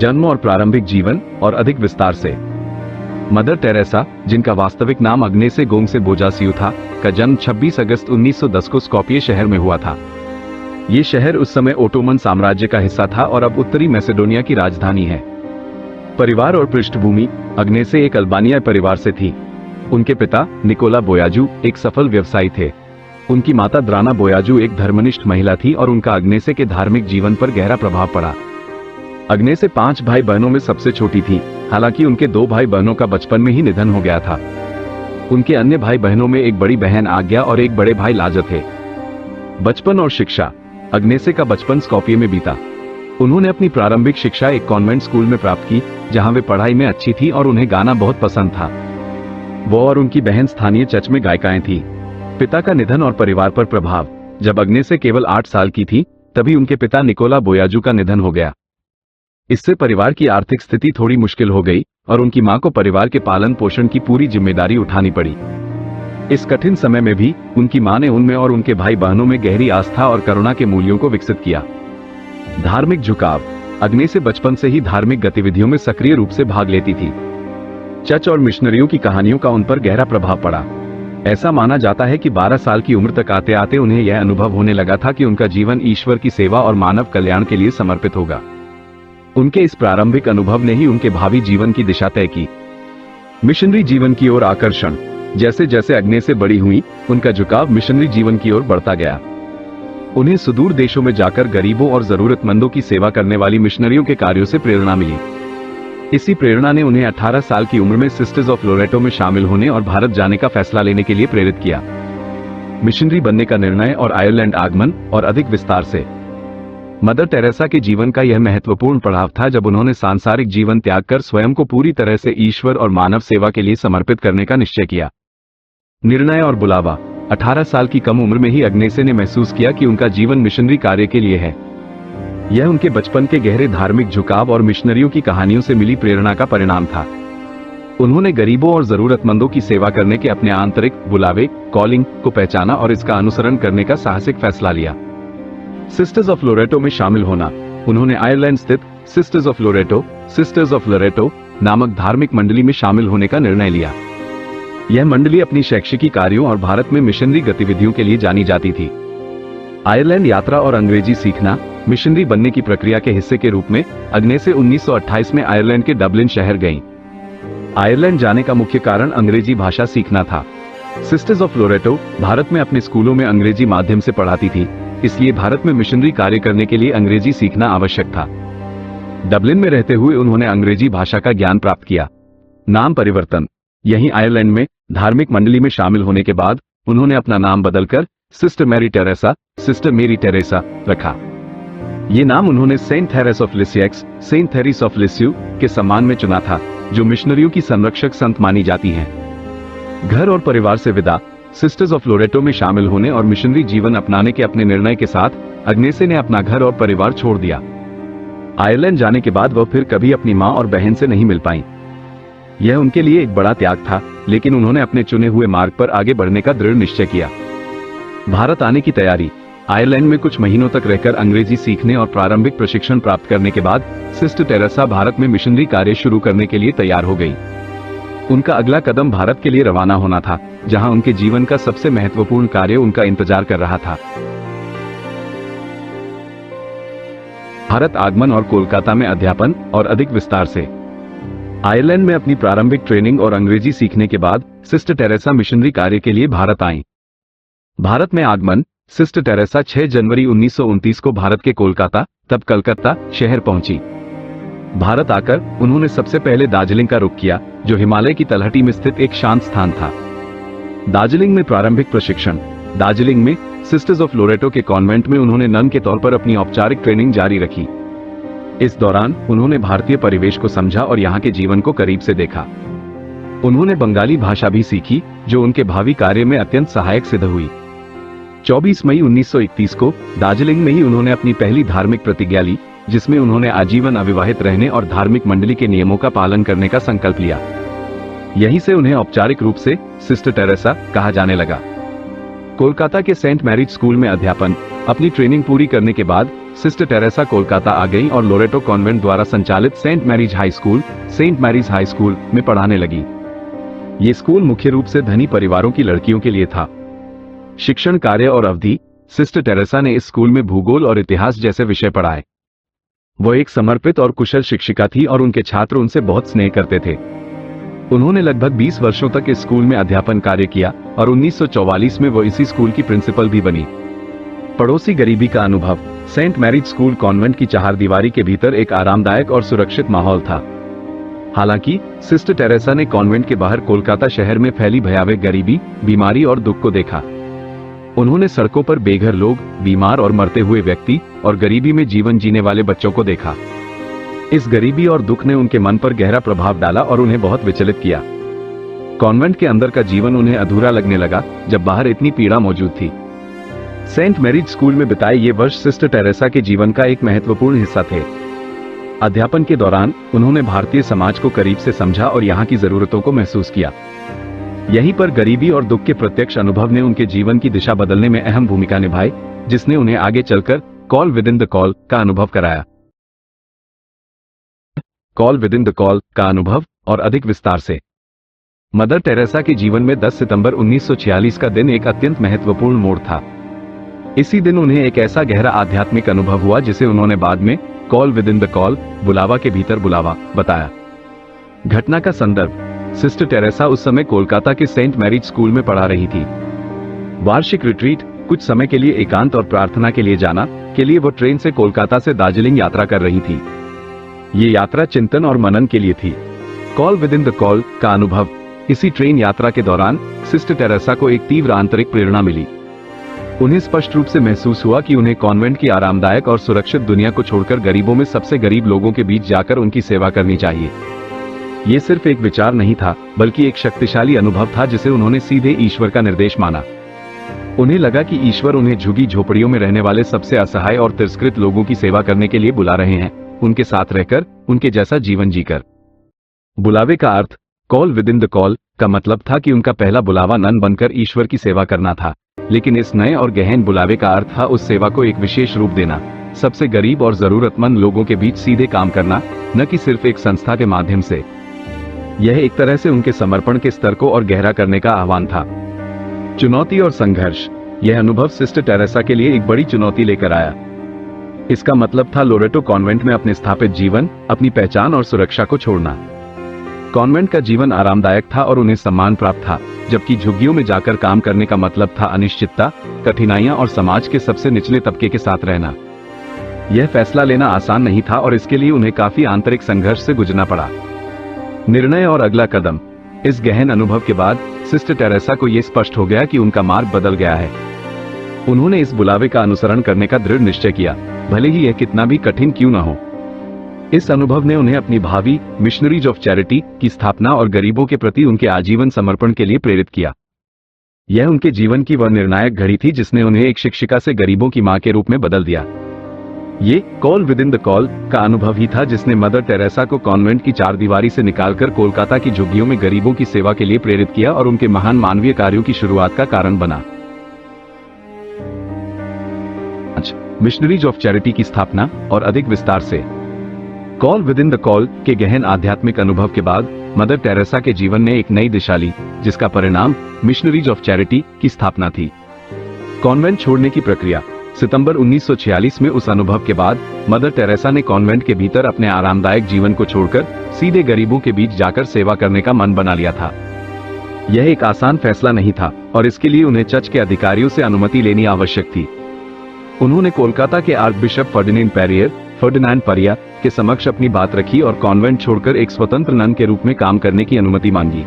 जन्म और प्रारंभिक जीवन और अधिक विस्तार से। मदर टेरेसा, जिनका वास्तविक नाम अग्नेसे गोंगसे बोजासियू था, का जन्म 26 अगस्त 1910 को स्कॉपिये शहर में हुआ था। ये शहर उस समय ओटोमन साम्राज्य का हिस्सा था और अब उत्तरी मैसेडोनिया की राजधानी है। परिवार और पृष्ठभूमि। अग्नेसे एक अल्बानियाई परिवार से थी। उनके पिता निकोला बोयाजू एक सफल व्यवसायी थे। उनकी माता द्राना बोयाजू एक धर्मनिष्ठ महिला थी और उनका अग्नेसे के धार्मिक जीवन पर गहरा प्रभाव पड़ा। अग्नेसे 5 भाई बहनों में सबसे छोटी थी, हालांकि उनके 2 भाई बहनों का बचपन में ही निधन हो गया था। उनके अन्य भाई बहनों में एक बड़ी बहन आज्ञा और एक बड़े भाई लाजा थे। बचपन और शिक्षा। अग्नेसे का बचपन स्कॉपिये में बीता। उन्होंने अपनी प्रारंभिक शिक्षा एक कॉन्वेंट स्कूल में प्राप्त की, जहां वे पढ़ाई में अच्छी थी और उन्हें गाना बहुत पसंद था। वो और उनकी बहन स्थानीय चर्च में गायिकाएं थी। पिता का निधन और परिवार पर प्रभाव। जब अग्नेसे केवल 8 साल की थी, तभी उनके पिता निकोला बोयाजू का निधन हो गया। इससे परिवार की आर्थिक स्थिति थोड़ी मुश्किल हो गई और उनकी मां को परिवार के पालन पोषण की पूरी जिम्मेदारी उठानी पड़ी। इस कठिन समय में भी उनकी मां ने उनमें और उनके भाई बहनों में गहरी आस्था और करुणा के मूल्यों को विकसित किया। धार्मिक झुकाव। अग्नेसे बचपन से ही धार्मिक गतिविधियों में सक्रिय रूप से भाग लेती थी। चर्च और मिशनरियों की कहानियों का उन पर गहरा प्रभाव पड़ा। ऐसा माना जाता है कि 12 साल की उम्र तक आते आते उन्हें यह अनुभव होने लगा था कि उनका जीवन ईश्वर की सेवा और मानव कल्याण के लिए समर्पित होगा। उनके इस प्रारंभिक अनुभव ने ही उनके भावी जीवन की दिशा तय की। मिशनरी जीवन की ओर आकर्षण। जैसे जैसे अग्नेसे बड़ी हुई, उनका झुकाव मिशनरी जीवन की ओर बढ़ता गया। उन्हें सुदूर देशों में जाकर गरीबों और जरूरतमंदों की सेवा करने वाली मिशनरियों के कार्यों से प्रेरणा मिली। इसी प्रेरणा ने उन्हें 18 साल की उम्र में सिस्टर्स ऑफ लोरेटो में शामिल होने और भारत जाने का फैसला लेने के लिए प्रेरित किया। मिशनरी बनने का निर्णय और आयरलैंड आगमन और अधिक विस्तार से। मदर टेरेसा के जीवन का यह महत्वपूर्ण पड़ाव था जब उन्होंने सांसारिक जीवन त्याग कर स्वयं को पूरी तरह से ईश्वर और मानव सेवा के लिए समर्पित करने का निश्चय किया। निर्णय और बुलावा। 18 साल की कम उम्र में ही अग्नेसे ने महसूस किया कि उनका जीवन मिशनरी कार्य के लिए है। यह उनके बचपन के गहरे धार्मिक झुकाव और मिशनरियों की कहानियों से मिली प्रेरणा का परिणाम था। उन्होंने गरीबों और जरूरतमंदों की सेवा करने के अपने आंतरिक बुलावे, कॉलिंग को पहचाना और इसका अनुसरण करने का साहसिक फैसला लिया। सिस्टर्स ऑफ लोरेटो में शामिल होना। उन्होंने आयरलैंड स्थित सिस्टर्स ऑफ लोरेटो नामक धार्मिक मंडली में शामिल होने का निर्णय लिया। यह मंडली अपनी शैक्षिकी कार्यों और भारत में मिशनरी गतिविधियों के लिए जानी जाती थी। आयरलैंड यात्रा और अंग्रेजी सीखना। मिशनरी बनने की प्रक्रिया के हिस्से के रूप में अग्नेसे 1928 में आयरलैंड के डबलिन शहर गईं। आयरलैंड जाने का मुख्य कारण अंग्रेजी भाषा सीखना था। सिस्टर्स ऑफ लोरेटो भारत में अपने स्कूलों में अंग्रेजी माध्यम से पढ़ाती थी, इसलिए भारत में मिशनरी कार्य करने के लिए अंग्रेजी सीखना आवश्यक था। डबलिन में रहते हुए उन्होंने अंग्रेजी भाषा का ज्ञान प्राप्त किया। नाम परिवर्तन। यहीं आयरलैंड में धार्मिक मंडली में शामिल होने के बाद उन्होंने अपना नाम बदलकर सिस्टर मेरी टेरेसा रखा। ये नाम उन्होंने सेंट थेरेस ऑफ लिस्यू के सम्मान में चुना था, जो मिशनरियों की संरक्षक संत मानी जाती हैं। घर और परिवार से विदा। सिस्टर्स ऑफ लोरेटो में शामिल होने और मिशनरी जीवन अपनाने के अपने निर्णय के साथ अग्नेसे ने अपना घर और परिवार छोड़ दिया। आयरलैंड जाने के बाद वह फिर कभी अपनी मां और बहन से नहीं मिल पाई। यह उनके लिए एक बड़ा त्याग था, लेकिन उन्होंने अपने चुने हुए मार्ग पर आगे बढ़ने का दृढ़ निश्चय किया। भारत आने की तैयारी। आयरलैंड में कुछ महीनों तक रहकर अंग्रेजी सीखने और प्रारंभिक प्रशिक्षण प्राप्त करने के बाद सिस्टर टेरेसा भारत में मिशनरी कार्य शुरू करने के लिए तैयार हो गई। उनका अगला कदम भारत के लिए रवाना होना था, जहां उनके जीवन का सबसे महत्वपूर्ण कार्य उनका इंतजार कर रहा था। भारत आगमन और कोलकाता में अध्यापन और अधिक विस्तार से। आयरलैंड में अपनी प्रारंभिक ट्रेनिंग और अंग्रेजी सीखने के बाद सिस्टर टेरेसा मिशनरी कार्य के लिए भारत आईं। भारत में आगमन। सिस्टर टेरेसा 6 जनवरी 1929 को भारत के कोलकाता, तब कलकत्ता शहर पहुंची। भारत आकर उन्होंने सबसे पहले दार्जिलिंग का रुख किया, जो हिमालय की तलहटी में स्थित एक शांत स्थान था। दार्जिलिंग में प्रारंभिक प्रशिक्षण। दार्जिलिंग में सिस्टर्स ऑफ लोरेटो के कॉन्वेंट में उन्होंने नन के तौर पर अपनी औपचारिक ट्रेनिंग जारी रखी। इस दौरान उन्होंने भारतीय परिवेश को समझा और यहाँ के जीवन को करीब से देखा। उन्होंने बंगाली भाषा भी सीखी, जो उनके भावी कार्य में अत्यंत सहायक सिद्ध हुई। 24 मई 1931 को दार्जिलिंग में ही उन्होंने अपनी पहली धार्मिक प्रतिज्ञा ली, जिसमें उन्होंने आजीवन अविवाहित रहने और धार्मिक मंडली के नियमों का पालन करने का संकल्प लिया। यहीं से उन्हें औपचारिक रूप से सिस्टर टेरेसा कहा जाने लगा। कोलकाता के सेंट मैरिज स्कूल में अध्यापन। अपनी ट्रेनिंग पूरी करने के बाद सिस्टर टेरेसा कोलकाता आ गईं और लोरेटो कॉन्वेंट द्वारा संचालित सेंट मैरीज हाई स्कूल में पढ़ाने लगी। ये स्कूल मुख्य रूप से धनी परिवारों की लड़कियों के लिए था। शिक्षण कार्य और अवधि। सिस्टर टेरेसा ने इस स्कूल में भूगोल और इतिहास जैसे विषय पढ़ाए। वो एक समर्पित और कुशल शिक्षिका थी और उनके छात्र उनसे बहुत स्नेह करते थे। उन्होंने लगभग 20 वर्षों तक इस स्कूल में अध्यापन कार्य किया और 1944 में वो इसी स्कूल की प्रिंसिपल भी बनी। पड़ोसी गरीबी का अनुभव। सेंट मैरीज स्कूल कॉन्वेंट की चारदीवारी के भीतर एक आरामदायक और सुरक्षित माहौल था। हालांकि सिस्टर टेरेसा ने कॉन्वेंट के बाहर कोलकाता शहर में फैली भयावह गरीबी, बीमारी और दुख को देखा। उन्होंने सड़कों पर बेघर लोग, बीमार और मरते हुए व्यक्ति और गरीबी में जीवन जीने वाले बच्चों को देखा। इस गरीबी और दुख ने उनके मन पर गहरा प्रभाव डाला और उन्हें बहुत विचलित किया। कॉन्वेंट के अंदर का जीवन उन्हें अधूरा लगने लगा जब बाहर इतनी पीड़ा मौजूद थी। सेंट मैरीज स्कूल में बिताए ये वर्ष सिस्टर टेरेसा के जीवन का एक महत्वपूर्ण हिस्सा थे। अध्यापन के दौरान उन्होंने भारतीय समाज को करीब से समझा और यहाँ की जरूरतों को महसूस किया। यहीं पर गरीबी और दुख के प्रत्यक्ष अनुभव ने उनके जीवन की दिशा बदलने में अहम भूमिका निभाई, जिसने उन्हें आगे चलकर call within the call का अनुभव कराया। Call within the call का अनुभव और अधिक विस्तार से। मदर टेरेसा के जीवन में 10 सितंबर 1946 का दिन एक अत्यंत महत्वपूर्ण मोड़ था। इसी दिन उन्हें एक ऐसा गहरा आध्यात्मिक अनुभव हुआ जिसे उन्होंने बाद में call within the call, बुलावा के भीतर बुलावा, बताया। घटना का संदर्भ। सिस्टर टेरेसा उस समय कोलकाता के सेंट मैरीज स्कूल में पढ़ा रही थी। वार्षिक रिट्रीट, कुछ समय के लिए एकांत और प्रार्थना के लिए जाना के लिए वो ट्रेन से कोलकाता से दार्जिलिंग यात्रा कर रही थी। ये यात्रा चिंतन और मनन के लिए थी। Call within the call का अनुभव। इसी ट्रेन यात्रा के दौरान सिस्टर टेरेसा को एक तीव्र आंतरिक प्रेरणा मिली। उन्हें स्पष्ट रूप से महसूस हुआ कि उन्हें कॉन्वेंट की आरामदायक और सुरक्षित दुनिया को छोड़कर गरीबों में सबसे गरीब लोगों के बीच जाकर उनकी सेवा करनी चाहिए। ये सिर्फ एक विचार नहीं था, बल्कि एक शक्तिशाली अनुभव था जिसे उन्होंने सीधे ईश्वर का निर्देश माना। उन्हें लगा कि ईश्वर उन्हें झुग्गी झोपड़ियों में रहने वाले सबसे असहाय और तिरस्कृत लोगों की सेवा करने के लिए बुला रहे हैं, उनके साथ रहकर, उनके जैसा जीवन जीकर। बुलावे का अर्थ। Call within the call का मतलब था कि उनका पहला बुलावा नन बनकर ईश्वर की सेवा करना था, लेकिन इस नए और गहन बुलावे का अर्थ था उस सेवा को एक विशेष रूप देना, सबसे गरीब और जरूरतमंद लोगों के बीच सीधे काम करना, न कि सिर्फ एक संस्था के माध्यम से। यह एक तरह से उनके समर्पण के स्तर को और गहरा करने का आह्वान था। चुनौती और संघर्ष। यह अनुभव सिस्टर टेरेसा के लिए एक बड़ी चुनौती लेकर आया। इसका मतलब था लोरेटो कॉन्वेंट में अपने स्थापित जीवन, अपनी पहचान और सुरक्षा को छोड़ना। कॉन्वेंट का जीवन आरामदायक था और उन्हें सम्मान प्राप्त था, जबकि झुग्गियों में जाकर काम करने का मतलब था अनिश्चितता, कठिनाइयां और समाज के सबसे निचले तबके के साथ रहना। यह फैसला लेना आसान नहीं था और इसके लिए उन्हें काफी आंतरिक संघर्ष से गुजरना पड़ा। निर्णय और अगला कदम। इस गहन अनुभव के बाद सिस्टर टेरेसा को यह स्पष्ट हो गया कि उनका मार्ग बदल गया है। उन्होंने इस बुलावे का अनुसरण करने का दृढ़ निश्चय किया, भले ही यह कितना भी कठिन क्यों न हो। इस अनुभव ने उन्हें अपनी भावी मिशनरीज ऑफ चैरिटी की स्थापना और गरीबों के प्रति उनके आजीवन समर्पण के लिए प्रेरित किया। यह उनके जीवन की वह निर्णायक घड़ी थी जिसने उन्हें एक शिक्षिका से गरीबों की मां के रूप में बदल दिया। ये call within the call का अनुभव ही था जिसने मदर टेरेसा को कॉन्वेंट की चारदीवारी से निकालकर कोलकाता की झुग्गियों में गरीबों की सेवा के लिए प्रेरित किया और उनके महान मानवीय कार्यों की शुरुआत का कारण बना। मिशनरीज ऑफ चैरिटी की स्थापना और अधिक विस्तार से। Call within the call के गहन आध्यात्मिक अनुभव के बाद मदर टेरेसा के जीवन ने एक नई दिशा ली, जिसका परिणाम मिशनरीज ऑफ चैरिटी की स्थापना थी। कॉन्वेंट छोड़ने की प्रक्रिया। सितंबर 1946 में उस अनुभव के बाद मदर टेरेसा ने कॉन्वेंट के भीतर अपने आरामदायक जीवन को छोड़कर सीधे गरीबों के बीच जाकर सेवा करने का मन बना लिया था। यह एक आसान फैसला नहीं था और इसके लिए उन्हें चर्च के अधिकारियों से अनुमति लेनी आवश्यक थी। उन्होंने कोलकाता के आर्कबिशप फर्डिनांड परिया के समक्ष अपनी बात रखी और कॉन्वेंट छोड़कर एक स्वतंत्र नन के रूप में काम करने की अनुमति मांगी।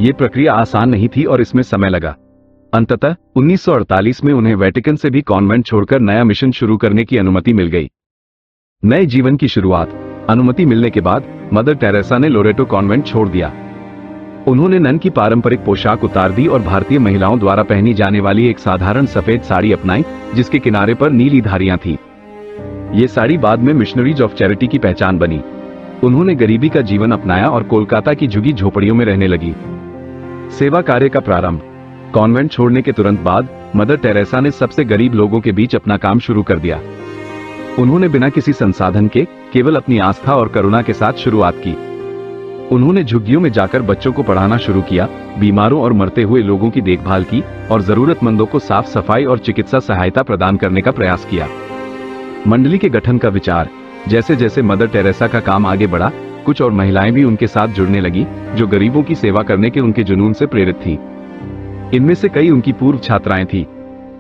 ये प्रक्रिया आसान नहीं थी और इसमें समय लगा। अंततः 1948 में उन्हें वेटिकन से भी कॉन्वेंट छोड़कर नया मिशन शुरू करने की अनुमति मिल गई। नए जीवन की शुरुआत। अनुमति मिलने के बाद मदर टेरेसा ने लोरेटो कॉन्वेंट छोड़ दिया। उन्होंने नन की पारंपरिक पोशाक उतार दी और भारतीय महिलाओं द्वारा पहनी जाने वाली एक साधारण सफेद साड़ी अपनाई, जिसके किनारे पर नीली धारियां थीं। ये साड़ी बाद में मिशनरीज ऑफ चैरिटी की पहचान बनी। उन्होंने गरीबी का जीवन अपनाया और कोलकाता की झुग्गी झोपड़ियों में रहने लगी। सेवा कार्य का प्रारंभ। कॉन्वेंट छोड़ने के तुरंत बाद मदर टेरेसा ने सबसे गरीब लोगों के बीच अपना काम शुरू कर दिया। उन्होंने बिना किसी संसाधन के केवल अपनी आस्था और करुणा के साथ शुरुआत की। उन्होंने झुग्गियों में जाकर बच्चों को पढ़ाना शुरू किया, बीमारों और मरते हुए लोगों की देखभाल की और जरूरतमंदों को साफ सफाई और चिकित्सा सहायता प्रदान करने का प्रयास किया। मंडली के गठन का विचार, जैसे जैसे मदर टेरेसा का काम आगे बढ़ा, कुछ और महिलाएं भी उनके साथ जुड़ने लगी, जो गरीबों की सेवा करने के उनके जुनून से प्रेरित थीं। इनमें से कई उनकी पूर्व छात्राएं थीं।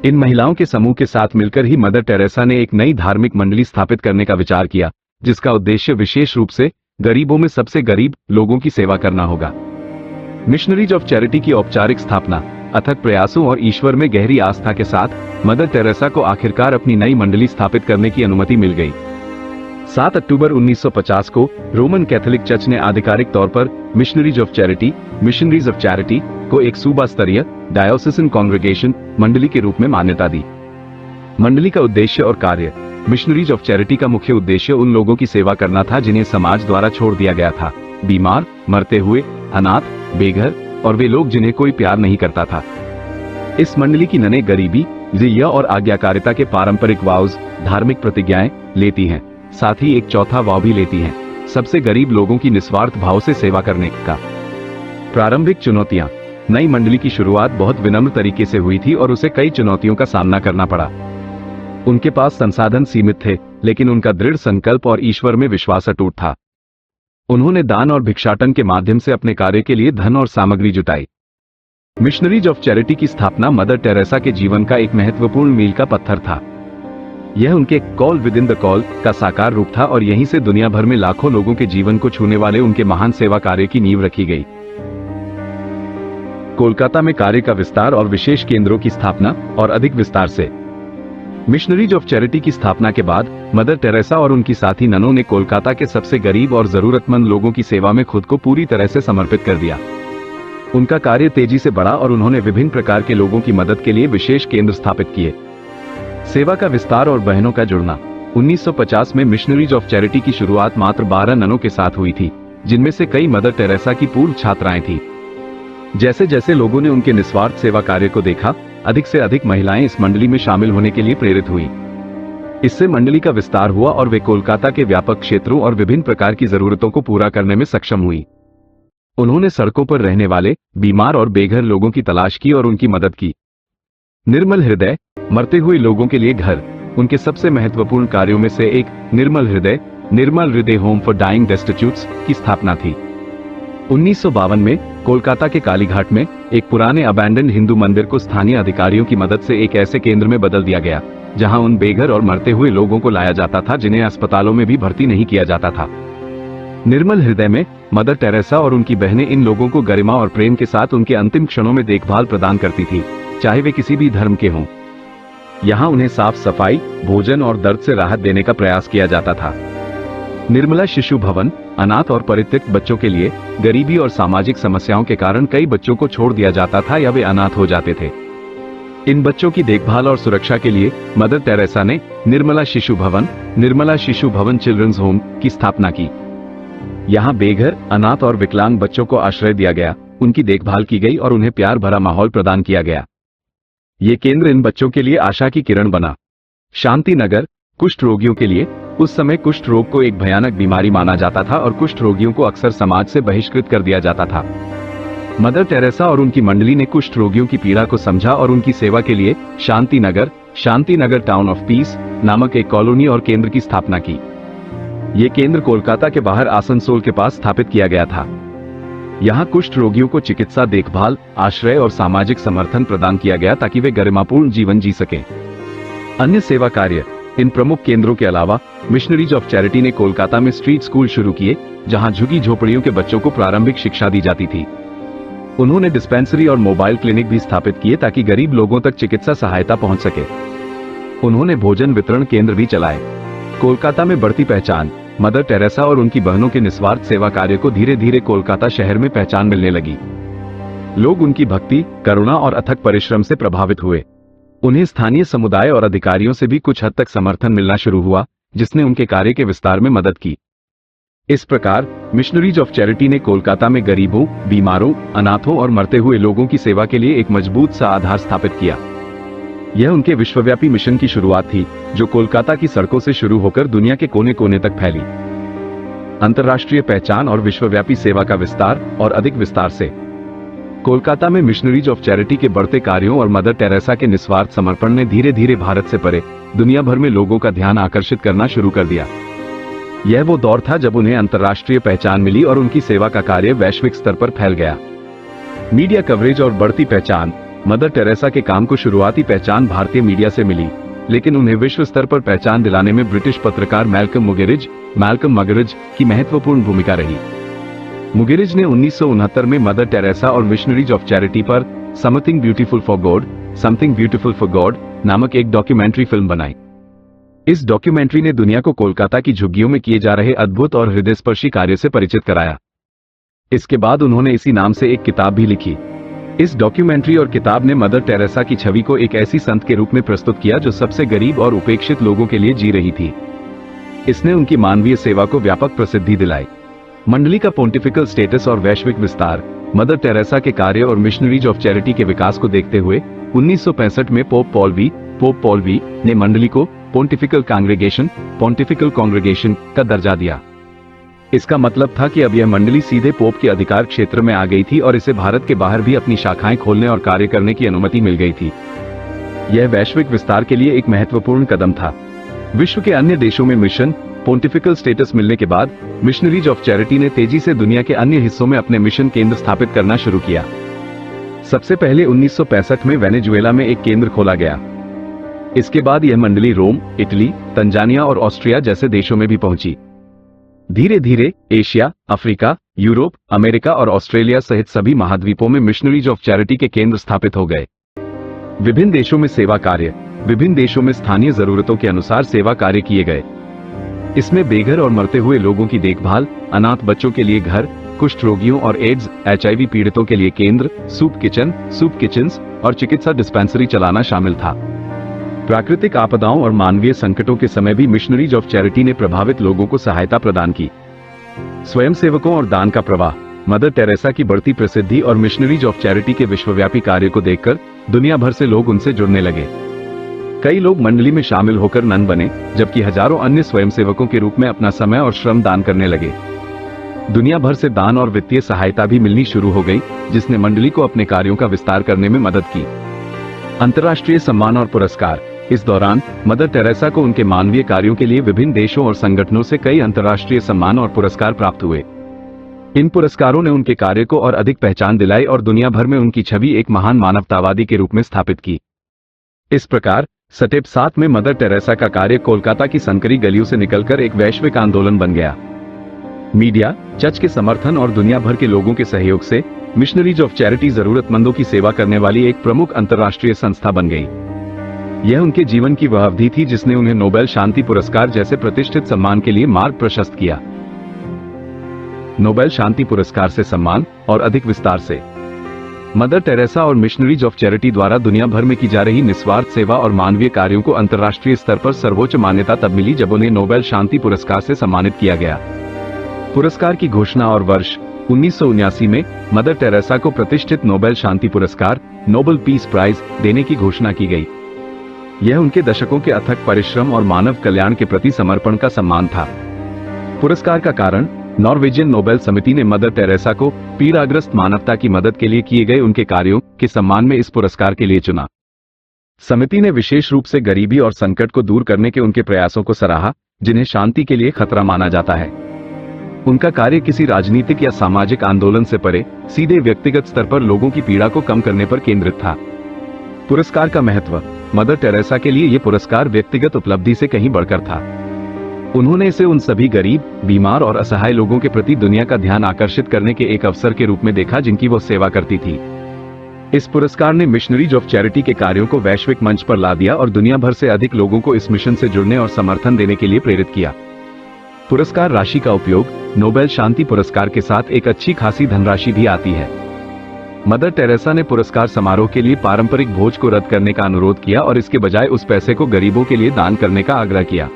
इन महिलाओं के समूह के साथ मिलकर ही मदर टेरेसा ने एक नई धार्मिक मंडली स्थापित करने का विचार किया, जिसका उद्देश्य विशेष रूप से गरीबों में सबसे गरीब लोगों की सेवा करना होगा। मिशनरीज ऑफ चैरिटी की औपचारिक स्थापना, अथक प्रयासों और ईश्वर में गहरी आस्था के साथ मदर टेरेसा को आखिरकार अपनी नई मंडली स्थापित करने की अनुमति मिल गई। 7 अक्टूबर 1950 को रोमन कैथोलिक चर्च ने आधिकारिक तौर पर मिशनरीज ऑफ चैरिटी को एक सूबा स्तरीय डायोसिसन कांग्रेगेशन मंडली के रूप में मान्यता दी। मंडली का उद्देश्य और कार्य। मिशनरीज ऑफ चैरिटी का मुख्य उद्देश्य उन लोगों की सेवा करना था जिन्हें समाज द्वारा छोड़ दिया गया था, बीमार, मरते हुए, अनाथ, बेघर और वे लोग जिन्हें कोई प्यार नहीं करता था। इस मंडली की नने गरीबी, जिया और आज्ञाकारिता के पारंपरिक वाउज, धार्मिक प्रतिज्ञाएं लेती हैं, साथ ही एक चौथा वाव भी लेती हैं, सबसे गरीब लोगों की निस्वार्थ भाव से सेवा करने का। प्रारंभिक चुनौतियां। नई मंडली की शुरुआत बहुत विनम्र तरीके से हुई थी और उसे कई चुनौतियों का सामना करना पड़ा। उनके पास संसाधन सीमित थे, लेकिन उनका दृढ़ संकल्प और ईश्वर में विश्वास अटूट था। उन्होंने दान और भिक्षाटन के माध्यम से अपने कार्य के लिए धन और सामग्री जुटाई। मिशनरीज ऑफ चैरिटी की स्थापना मदर टेरेसा के जीवन का एक महत्वपूर्ण मील का पत्थर था। यह उनके call within the call का साकार रूप था और यहीं से दुनिया भर में लाखों लोगों के जीवन को छूने वाले उनके महान सेवा कार्य की नींव रखी गई। कोलकाता में कार्य का विस्तार और विशेष केंद्रों की स्थापना और अधिक विस्तार से। मिशनरीज ऑफ चैरिटी की स्थापना के बाद मदर टेरेसा और उनकी साथी ननों ने कोलकाता के सबसे गरीब और जरूरतमंद लोगों की सेवा में खुद को पूरी तरह से समर्पित कर दिया। उनका कार्य तेजी से बढ़ा और उन्होंने विभिन्न प्रकार के लोगों की मदद के लिए विशेष केंद्र स्थापित किए। सेवा का विस्तार और बहनों का जुड़ना। 1950 में मिशनरीज ऑफ चैरिटी की शुरुआत मात्र 12 ननों के साथ हुई थी, जिनमें से कई मदर टेरेसा की पूर्व छात्राएं थीं। जैसे जैसे लोगों ने उनके निस्वार्थ सेवा कार्य को देखा, अधिक से अधिक महिलाएं इस मंडली में शामिल होने के लिए प्रेरित हुई। इससे मंडली का विस्तार हुआ और वे कोलकाता के व्यापक क्षेत्रों और विभिन्न प्रकार की जरूरतों को पूरा करने में सक्षम हुई। उन्होंने सड़कों पर रहने वाले, बीमार और बेघर लोगों की तलाश की और उनकी मदद की। निर्मल हृदय, मरते हुए लोगों के लिए घर, उनके सबसे महत्वपूर्ण कार्यों में से एक निर्मल हृदय होम फॉर डाइंग डेस्टिट्यूट्स की स्थापना थी। 1952 में कोलकाता के कालीघाट में एक पुराने अबैंडन्ड हिंदू मंदिर को स्थानीय अधिकारियों की मदद से एक ऐसे केंद्र में बदल दिया गया, जहां उन बेघर और मरते हुए लोगों को लाया जाता था जिन्हें अस्पतालों में भी भर्ती नहीं किया जाता था। निर्मल हृदय में मदर टेरेसा और उनकी बहनें इन लोगों को गरिमा और प्रेम के साथ उनके अंतिम क्षणों में देखभाल प्रदान करती थी, चाहे वे किसी भी धर्म के हों। यहाँ उन्हें साफ सफाई, भोजन और दर्द से राहत देने का प्रयास किया जाता था। निर्मला शिशु भवन, अनाथ और परित्यक्त बच्चों के लिए गरीबी और सामाजिक समस्याओं के कारण कई बच्चों को छोड़ दिया जाता था या वे अनाथ हो जाते थे। इन बच्चों की देखभाल और सुरक्षा के लिए मदर टेरेसा ने निर्मला शिशु भवन चिल्ड्रंस होम की स्थापना की। यहाँ बेघर, अनाथ और विकलांग बच्चों को आश्रय दिया गया, उनकी देखभाल की गई और उन्हें प्यार भरा माहौल प्रदान किया गया। ये केंद्र इन बच्चों के लिए आशा की किरण बना। शांति नगर, कुष्ठ रोगियों के लिए। उस समय कुष्ठ रोग को एक भयानक बीमारी माना जाता था और कुष्ठ रोगियों को अक्सर समाज से बहिष्कृत कर दिया जाता था। मदर टेरेसा और उनकी मंडली ने कुष्ठ रोगियों की पीड़ा को समझा और उनकी सेवा के लिए Shanti Nagar town of peace नामक एक कॉलोनी और केंद्र की स्थापना की। ये केंद्र कोलकाता के बाहर आसनसोल के पास स्थापित किया गया था। यहाँ कुष्ठ रोगियों को चिकित्सा देखभाल, आश्रय और सामाजिक समर्थन प्रदान किया गया ताकि वे गरिमापूर्ण जीवन जी सकें। अन्य सेवा कार्य। इन प्रमुख केंद्रों के अलावा मिशनरीज ऑफ चैरिटी ने कोलकाता में स्ट्रीट स्कूल शुरू किए, जहां झुग्गी झोपड़ियों के बच्चों को प्रारंभिक शिक्षा दी जाती थी। उन्होंने डिस्पेंसरी और मोबाइल क्लिनिक भी स्थापित किए ताकि गरीब लोगों तक चिकित्सा सहायता पहुंच सके। उन्होंने भोजन वितरण केंद्र भी चलाए। कोलकाता में बढ़ती पहचान। मदर टेरेसा और उनकी बहनों के निस्वार्थ सेवा कार्य को धीरे धीरे कोलकाता शहर में पहचान मिलने लगी। लोग उनकी भक्ति, करुणा और अथक परिश्रम से प्रभावित हुए। उन्हें स्थानीय समुदाय और अधिकारियों से भी कुछ हद तक समर्थन मिलना शुरू हुआ, जिसने उनके कार्य के विस्तार में मदद की। इस प्रकार मिशनरीज ऑफ चैरिटी ने कोलकाता में गरीबों, बीमारों, अनाथों और मरते हुए लोगों की सेवा के लिए एक मजबूत सा आधार स्थापित किया। यह उनके विश्वव्यापी मिशन की शुरुआत थी, जो कोलकाता की सड़कों से शुरू होकर दुनिया के कोने कोने तक फैली। अंतर्राष्ट्रीय पहचान और विश्वव्यापी सेवा का विस्तार और अधिक विस्तार से। कोलकाता में मिशनरीज ऑफ चैरिटी के बढ़ते कार्यों और मदर टेरेसा के निस्वार्थ समर्पण ने धीरे धीरे भारत से परे दुनिया भर में लोगों का ध्यान आकर्षित करना शुरू कर दिया। यह वो दौर था जब उन्हें अंतर्राष्ट्रीय पहचान मिली और उनकी सेवा का कार्य वैश्विक स्तर पर फैल गया। मीडिया कवरेज और बढ़ती पहचान। मदर टेरेसा के काम को शुरुआती पहचान भारतीय मीडिया से मिली, लेकिन उन्हें विश्व स्तर पर पहचान दिलाने में ब्रिटिश पत्रकार मैल्कम मगरिज की महत्वपूर्ण भूमिका रही। मुगेरिज ने 1969 में मदर टेरेसा और मिशनरीज ऑफ चैरिटी पर समथिंग ब्यूटीफुल फॉर गॉड नामक एक डॉक्यूमेंट्री फिल्म बनाई। इस डॉक्यूमेंट्री ने दुनिया को कोलकाता की झुग्गियों में किए जा रहे अद्भुत और हृदयस्पर्शी कार्य से परिचित कराया। इसके बाद उन्होंने इसी नाम से एक किताब भी लिखी। इस डॉक्यूमेंट्री और किताब ने मदर टेरेसा की छवि को एक ऐसी संत के रूप में प्रस्तुत किया जो सबसे गरीब और उपेक्षित लोगों के लिए जी रही थी। इसने उनकी मानवीय सेवा को व्यापक प्रसिद्धि दिलाई। मंडली का पोंटिफिकल स्टेटस और वैश्विक विस्तार। मदर टेरेसा के कार्य और मिशनरीज ऑफ चैरिटी के विकास को देखते हुए 1965 में पोप पॉल वी ने मंडली को पोंटिफिकल कांग्रेगेशन का दर्जा दिया। इसका मतलब था कि अब यह मंडली सीधे पोप के अधिकार क्षेत्र में आ गई थी और इसे भारत के बाहर भी अपनी शाखाएं खोलने और कार्य करने की अनुमति मिल गई थी। यह वैश्विक विस्तार के लिए एक महत्वपूर्ण कदम था। विश्व के अन्य देशों में मिशन पोंटिफिकल स्टेटस मिलने के बाद मिशनरीज ऑफ चैरिटी ने तेजी से दुनिया के अन्य हिस्सों में अपने मिशन केंद्र स्थापित करना शुरू किया। सबसे पहले 1965 में वेनेजुएला में एक केंद्र खोला गया। इसके बाद यह मंडली रोम, इटली, तंजानिया और ऑस्ट्रिया जैसे देशों में भी पहुंची। धीरे धीरे एशिया, अफ्रीका, यूरोप, अमेरिका और ऑस्ट्रेलिया सहित सभी महाद्वीपों में मिशनरीज ऑफ चैरिटी के केंद्र स्थापित हो गए। विभिन्न देशों में सेवा कार्य। विभिन्न देशों में स्थानीय जरूरतों के अनुसार सेवा कार्य किए गए। इसमें बेघर और मरते हुए लोगों की देखभाल, अनाथ बच्चों के लिए घर, कुष्ठ रोगियों और एड्स HIV पीड़ितों के लिए केंद्र, सूप किचन्स और चिकित्सा डिस्पेंसरी चलाना शामिल था। प्राकृतिक आपदाओं और मानवीय संकटों के समय भी मिशनरीज ऑफ चैरिटी ने प्रभावित लोगों को सहायता प्रदान की। स्वयंसेवकों और दान का प्रवाह। मदर टेरेसा की बढ़ती प्रसिद्धि और मिशनरीज ऑफ चैरिटी के विश्वव्यापी कार्य को देखकर दुनिया भर से लोग उनसे जुड़ने लगे। कई लोग मंडली में शामिल होकर नन बने, जबकि हजारों अन्य स्वयंसेवकों के रूप में अपना समय और श्रम दान करने लगे। दुनिया भर से दान और वित्तीय सहायता भी मिलनी शुरू हो गई, जिसने मंडली को अपने कार्यों का विस्तार करने में मदद की। अंतर्राष्ट्रीय सम्मान और पुरस्कार। इस दौरान मदर टेरेसा को उनके मानवीय कार्यों के लिए विभिन्न देशों और संगठनों से कई अंतर्राष्ट्रीय सम्मान और पुरस्कार प्राप्त हुए। इन पुरस्कारों ने उनके कार्य को और अधिक पहचान दिलाई और दुनिया भर में उनकी छवि एक महान मानवतावादी के रूप में स्थापित की। इस प्रकार स्टेप 7 में मदर टेरेसा का कार्य कोलकाता की संकरी गलियों से निकलकर एक वैश्विक आंदोलन बन गया। मीडिया, चर्च के समर्थन और दुनिया भर के लोगों के सहयोग से मिशनरीज ऑफ चैरिटी जरूरतमंदों की सेवा करने वाली एक प्रमुख अंतर्राष्ट्रीय संस्था बन गई। यह उनके जीवन की वह अवधि थी जिसने उन्हें नोबेल शांति पुरस्कार जैसे प्रतिष्ठित सम्मान के लिए मार्ग प्रशस्त किया। नोबेल शांति पुरस्कार से सम्मान और अधिक विस्तार से। मदर टेरेसा और मिशनरीज ऑफ चैरिटी द्वारा दुनिया भर में की जा रही निस्वार्थ सेवा और मानवीय कार्यों को अंतर्राष्ट्रीय स्तर पर सर्वोच्च मान्यता तब मिली जब उन्हें नोबेल शांति पुरस्कार से सम्मानित किया गया। पुरस्कार की घोषणा और वर्ष 1979 में मदर टेरेसा को प्रतिष्ठित नोबेल शांति पुरस्कार नोबेल पीस प्राइज देने की घोषणा की गई। यह उनके दशकों के अथक परिश्रम और मानव कल्याण के प्रति समर्पण का सम्मान था। पुरस्कार का कारण नॉर्वेजियन नोबेल समिति ने मदर टेरेसा को पीड़ाग्रस्त मानवता की मदद के लिए किए गए उनके कार्यों के सम्मान में इस पुरस्कार के लिए चुना। समिति ने विशेष रूप से गरीबी और संकट को दूर करने के उनके प्रयासों को सराहा, जिन्हें शांति के लिए खतरा माना जाता है। उनका कार्य किसी राजनीतिक या सामाजिक आंदोलन से परे सीधे व्यक्तिगत स्तर पर लोगों की पीड़ा को कम करने पर केंद्रित था। पुरस्कार का महत्व। मदर टेरेसा के लिए यह पुरस्कार व्यक्तिगत उपलब्धि से कहीं बढ़कर था। उन्होंने इसे उन सभी गरीब, बीमार और असहाय लोगों के प्रति दुनिया का ध्यान आकर्षित करने के एक अवसर के रूप में देखा जिनकी वो सेवा करती थी। इस पुरस्कार ने मिशनरीज ऑफ चैरिटी के कार्यों को वैश्विक मंच पर ला दिया और दुनिया भर से अधिक लोगों को इस मिशन से जुड़ने और समर्थन देने के लिए प्रेरित किया। पुरस्कार राशि का उपयोग। नोबेल शांति पुरस्कार के साथ एक अच्छी खासी धनराशि भी आती है। मदर टेरेसा ने पुरस्कार समारोह के लिए पारंपरिक भोज को रद्द करने का अनुरोध किया और इसके बजाय उस पैसे को गरीबों के लिए दान करने का आग्रह किया।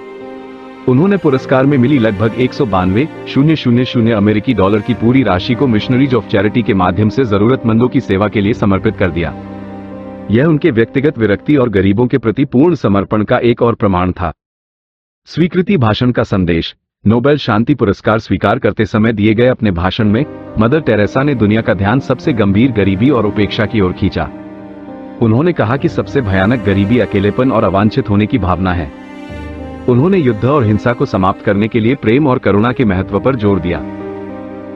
उन्होंने पुरस्कार में मिली लगभग 192,000 अमेरिकी डॉलर की पूरी राशि को मिशनरीज ऑफ चैरिटी के माध्यम से जरूरतमंदों की सेवा के लिए समर्पित कर दिया। यह उनके व्यक्तिगत विरक्ति और गरीबों के प्रति पूर्ण समर्पण का एक और प्रमाण था। स्वीकृति भाषण का संदेश। नोबेल शांति पुरस्कार स्वीकार करते समय दिए गए अपने भाषण में मदर टेरेसा ने दुनिया का ध्यान सबसे गंभीर गरीबी और उपेक्षा की ओर खींचा। उन्होंने कहा कि सबसे भयानक गरीबी अकेलेपन और अवांछित होने की भावना है। उन्होंने युद्ध और हिंसा को समाप्त करने के लिए प्रेम और करुणा के महत्व पर जोर दिया।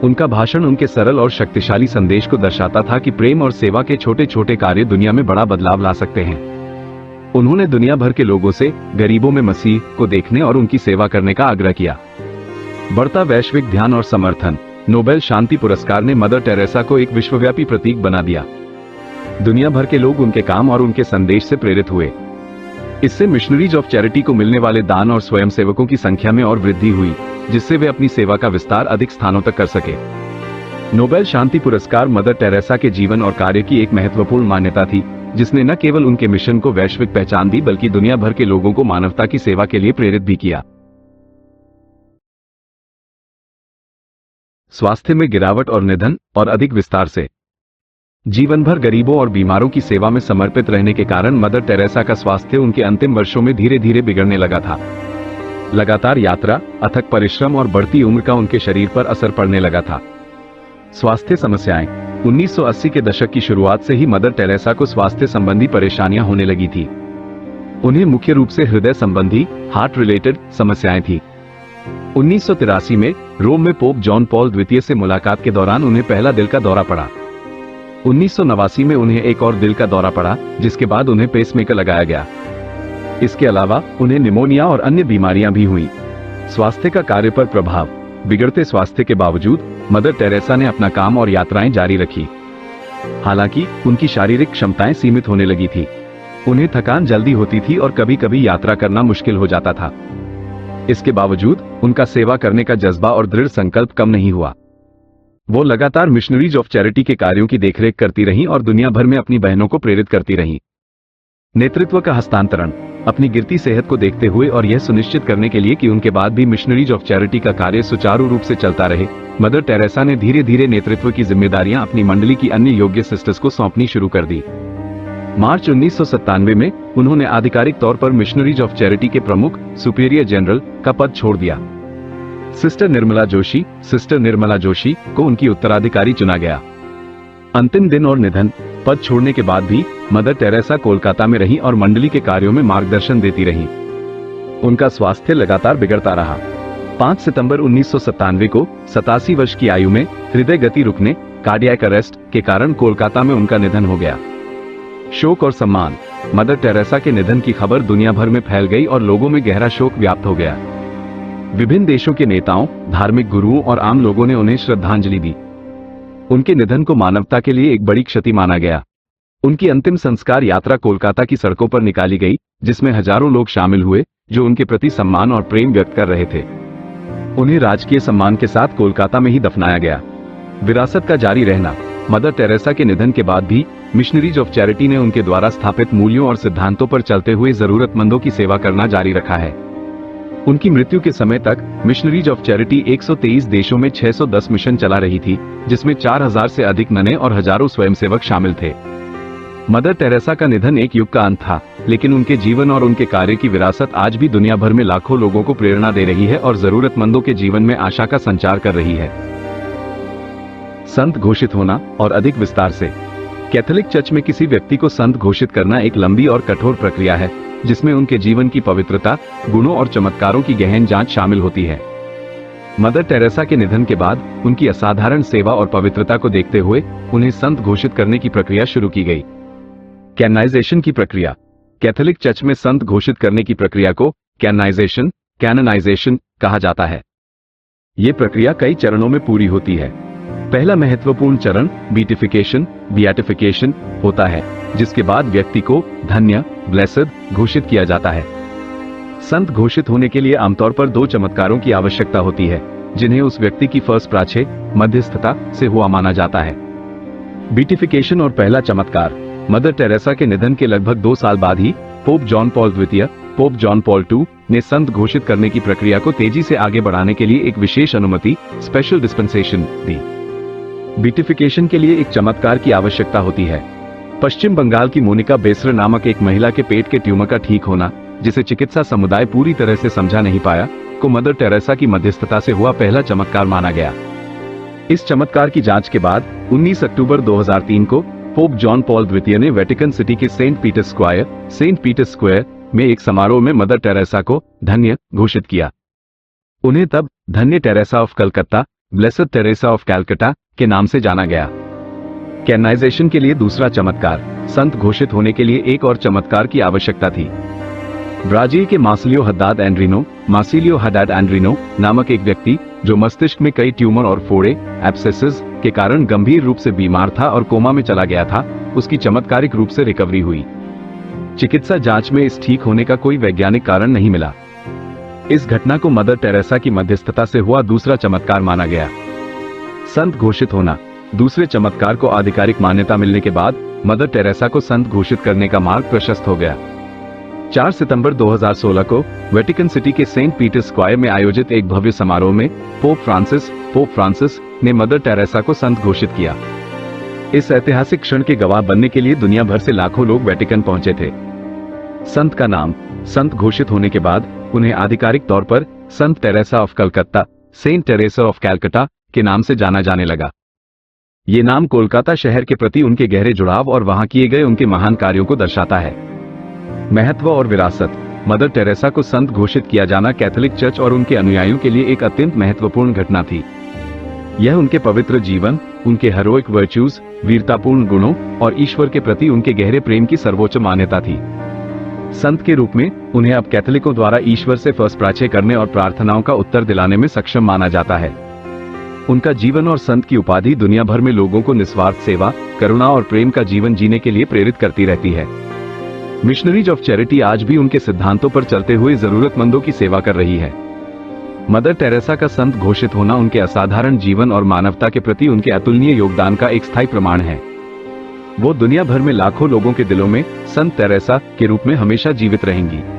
उनका भाषण उनके सरल और शक्तिशाली संदेश को दर्शाता था कि प्रेम और सेवा के छोटे छोटे कार्य दुनिया में बड़ा बदलाव ला सकते हैं। उन्होंने दुनिया भर के लोगों से गरीबों में मसीह को देखने और उनकी सेवा करने का आग्रह किया। बढ़ता वैश्विक ध्यान और समर्थन। नोबेल शांति पुरस्कार ने मदर टेरेसा को एक विश्वव्यापी प्रतीक बना दिया। दुनिया भर के लोग उनके काम और उनके संदेश से प्रेरित हुए। इससे मिशनरीज ऑफ चैरिटी को मिलने वाले दान और स्वयंसेवकों की संख्या में और वृद्धि हुई, जिससे वे अपनी सेवा का विस्तार अधिक स्थानों तक कर सके। नोबेल शांति पुरस्कार मदर टेरेसा के जीवन और कार्य की एक महत्वपूर्ण मान्यता थी, जिसने न केवल उनके मिशन को वैश्विक पहचान दी बल्कि दुनिया भर के लोगों को मानवता की सेवा के लिए प्रेरित भी किया। स्वास्थ्य में गिरावट और निधन और अधिक विस्तार से। जीवन भर गरीबों और बीमारों की सेवा में समर्पित रहने के कारण मदर टेरेसा का स्वास्थ्य उनके अंतिम वर्षों में धीरे धीरे बिगड़ने लगा था। लगातार यात्रा, अथक परिश्रम और बढ़ती उम्र का उनके शरीर पर असर पड़ने लगा था। स्वास्थ्य समस्याएं। 1980 के दशक की शुरुआत से ही मदर टेरेसा को स्वास्थ्य संबंधी परेशानियां होने लगी थी। उन्हें मुख्य रूप से हृदय संबंधी हार्ट रिलेटेड समस्याएं थी। 1983 में रोम में पोप जॉन पॉल द्वितीय से मुलाकात के दौरान उन्हें पहला दिल का दौरा पड़ा। 1989 में उन्हें एक और दिल का दौरा पड़ा, जिसके बाद उन्हें पेसमेकर लगाया गया। इसके अलावा उन्हें निमोनिया और अन्य बीमारियां भी हुई। स्वास्थ्य का कार्य पर प्रभाव। बिगड़ते स्वास्थ्य के बावजूद मदर टेरेसा ने अपना काम और यात्राएं जारी रखी। हालांकि उनकी शारीरिक क्षमताएं सीमित होने लगी थी। उन्हें थकान जल्दी होती थी और कभी कभी यात्रा करना मुश्किल हो जाता था। इसके बावजूद उनका सेवा करने का जज्बा और दृढ़ संकल्प कम नहीं हुआ। वो लगातार मिशनरीज ऑफ चैरिटी के कार्यों की देखरेख करती रहीं और दुनिया भर में अपनी बहनों को प्रेरित करती रहीं। नेतृत्व का हस्तांतरण। अपनी गिरती सेहत को देखते हुए और यह सुनिश्चित करने के लिए कि उनके बाद भी मिशनरीज ऑफ चैरिटी का कार्य सुचारू रूप से चलता रहे, मदर टेरेसा ने धीरे धीरे नेतृत्व की जिम्मेदारियां अपनी मंडली की अन्य योग्य सिस्टर्स को सौंपनी शुरू कर दी। मार्च 1997 में उन्होंने आधिकारिक तौर पर मिशनरीज ऑफ चैरिटी के प्रमुख सुपीरियर जनरल का पद छोड़ दिया। सिस्टर निर्मला जोशी को उनकी उत्तराधिकारी चुना गया। अंतिम दिन और निधन। पद छोड़ने के बाद भी मदर टेरेसा कोलकाता में रहीं और मंडली के कार्यों में मार्गदर्शन देती रहीं। उनका स्वास्थ्य लगातार बिगड़ता रहा। 5 सितंबर 1997 को 87 वर्ष की आयु में हृदय गति रुकने कार्डियक अरेस्ट के कारण कोलकाता में उनका निधन हो गया। शोक और सम्मान। मदर टेरेसा के निधन की खबर दुनिया भर में फैल गई और लोगों में गहरा शोक व्याप्त हो गया। विभिन्न देशों के नेताओं, धार्मिक गुरुओं और आम लोगों ने उन्हें श्रद्धांजलि दी। उनके निधन को मानवता के लिए एक बड़ी क्षति माना गया। उनकी अंतिम संस्कार यात्रा कोलकाता की सड़कों पर निकाली गई, जिसमें हजारों लोग शामिल हुए जो उनके प्रति सम्मान और प्रेम व्यक्त कर रहे थे। उन्हें राजकीय सम्मान के साथ कोलकाता में ही दफनाया गया। विरासत का जारी रहना। मदर टेरेसा के निधन के बाद भी मिशनरीज ऑफ चैरिटी ने उनके द्वारा स्थापित मूल्यों और सिद्धांतों पर चलते हुए जरूरतमंदों की सेवा करना जारी रखा है। उनकी मृत्यु के समय तक मिशनरीज ऑफ चैरिटी 123 देशों में 610 मिशन चला रही थी, जिसमें 4000 से अधिक नने और हजारों स्वयंसेवक शामिल थे। मदर टेरेसा का निधन एक युग का अंत था, लेकिन उनके जीवन और उनके कार्य की विरासत आज भी दुनिया भर में लाखों लोगों को प्रेरणा दे रही है और जरूरतमंदों के जीवन में आशा का संचार कर रही है। संत घोषित होना और अधिक विस्तार से। कैथोलिक चर्च में किसी व्यक्ति को संत घोषित करना एक लंबी और कठोर प्रक्रिया है, जिसमें उनके जीवन की पवित्रता, गुणों और चमत्कारों की गहन जांच शामिल होती है। मदर टेरेसा के निधन के बाद उनकी असाधारण सेवा और पवित्रता को देखते हुए उन्हें संत घोषित करने की प्रक्रिया शुरू की गई। कैननाइजेशन की प्रक्रिया। कैथोलिक चर्च में संत घोषित करने की प्रक्रिया को कैननाइजेशन कहा जाता है। ये प्रक्रिया कई चरणों में पूरी होती है। पहला महत्वपूर्ण चरण बीटिफिकेशन होता है, जिसके बाद व्यक्ति को धन्य ब्लेसेड घोषित किया जाता है। संत घोषित होने के लिए आमतौर पर 2 चमत्कारों की आवश्यकता होती है, जिन्हें उस व्यक्ति की फर्स्ट प्राच्य मध्यस्थता से हुआ माना जाता है। बीटिफिकेशन और पहला चमत्कार। मदर टेरेसा के निधन के लगभग 2 साल बाद ही पोप जॉन पॉल II ने संत घोषित करने की प्रक्रिया को तेजी से आगे बढ़ाने के लिए एक विशेष अनुमति स्पेशल डिस्पेंसेशन दी। बीटिफिकेशन के लिए एक चमत्कार की आवश्यकता होती है। पश्चिम बंगाल की मोनिका बेसरा नामक एक महिला के पेट के ट्यूमर का ठीक होना, जिसे चिकित्सा समुदाय पूरी तरह से समझा नहीं पाया, को मदर टेरेसा की मध्यस्थता से हुआ पहला चमत्कार माना गया। इस चमत्कार की जांच के बाद 19 अक्टूबर 2003 को पोप जॉन पॉल द्वितीय ने वेटिकन सिटी के सेंट पीटर्स स्क्वायर में एक समारोह में मदर टेरेसा को धन्य घोषित किया। उन्हें तब धन्य Teresa of Calcutta, blessed Teresa of Calcutta के नाम से जाना गया। कैननाइजेशन के लिए दूसरा चमत्कार, संत घोषित होने के लिए एक और चमत्कार की आवश्यकता थी। ब्राजील के मार्सिलियो हदाद एंड्रिनो नामक एक व्यक्ति, जो मस्तिष्क में कई ट्यूमर और फोड़े एब्सेसेस के कारण गंभीर रूप से बीमार था और कोमा में चला गया था, उसकी चमत्कारिक रूप से रिकवरी हुई। चिकित्सा जांच में इस ठीक होने का कोई वैज्ञानिक कारण नहीं मिला। इस घटना को मदर टेरेसा की मध्यस्थता से हुआ दूसरा चमत्कार माना गया। संत घोषित होना, दूसरे चमत्कार को आधिकारिक मान्यता मिलने के बाद मदर टेरेसा को संत घोषित करने का मार्ग प्रशस्त हो गया। 4 सितंबर 2016 को वेटिकन सिटी के सेंट पीटर्स स्क्वायर में आयोजित एक भव्य समारोह में पोप फ्रांसिस ने मदर टेरेसा को संत घोषित किया। इस ऐतिहासिक क्षण के गवाह बनने के लिए दुनिया भर से लाखों लोग वेटिकन पहुंचे थे। संत का नाम, संत घोषित होने के बाद उन्हें आधिकारिक तौर पर संत Teresa of Calcutta, saint Teresa of Calcutta के नाम से जाना जाने लगा। ये नाम कोलकाता शहर के प्रति उनके गहरे जुड़ाव और वहां किए गए उनके महान कार्यों को दर्शाता है। महत्व और विरासत, मदर टेरेसा को संत घोषित किया जाना कैथोलिक चर्च और उनके अनुयायियों के लिए एक अत्यंत महत्वपूर्ण घटना थी। यह उनके पवित्र जीवन, उनके हेरोइक वर्च्यूज, वीरतापूर्ण गुणों और ईश्वर के प्रति उनके गहरे प्रेम की सर्वोच्च मान्यता थी। संत के रूप में उन्हें अब कैथोलिकों द्वारा ईश्वर से प्रार्थना करने और प्रार्थनाओं का उत्तर दिलाने में सक्षम माना जाता है। उनका जीवन और संत की उपाधि दुनिया भर में लोगों को निस्वार्थ सेवा, करुणा और प्रेम का जीवन जीने के लिए प्रेरित करती रहती है। मिशनरीज ऑफ चैरिटी आज भी उनके सिद्धांतों पर चलते हुए जरूरतमंदों की सेवा कर रही है। मदर टेरेसा का संत घोषित होना उनके असाधारण जीवन और मानवता के प्रति उनके अतुलनीय योगदान का एक स्थायी प्रमाण है। वो दुनिया भर में लाखों लोगों के दिलों में संत टेरेसा के रूप में हमेशा जीवित रहेंगी।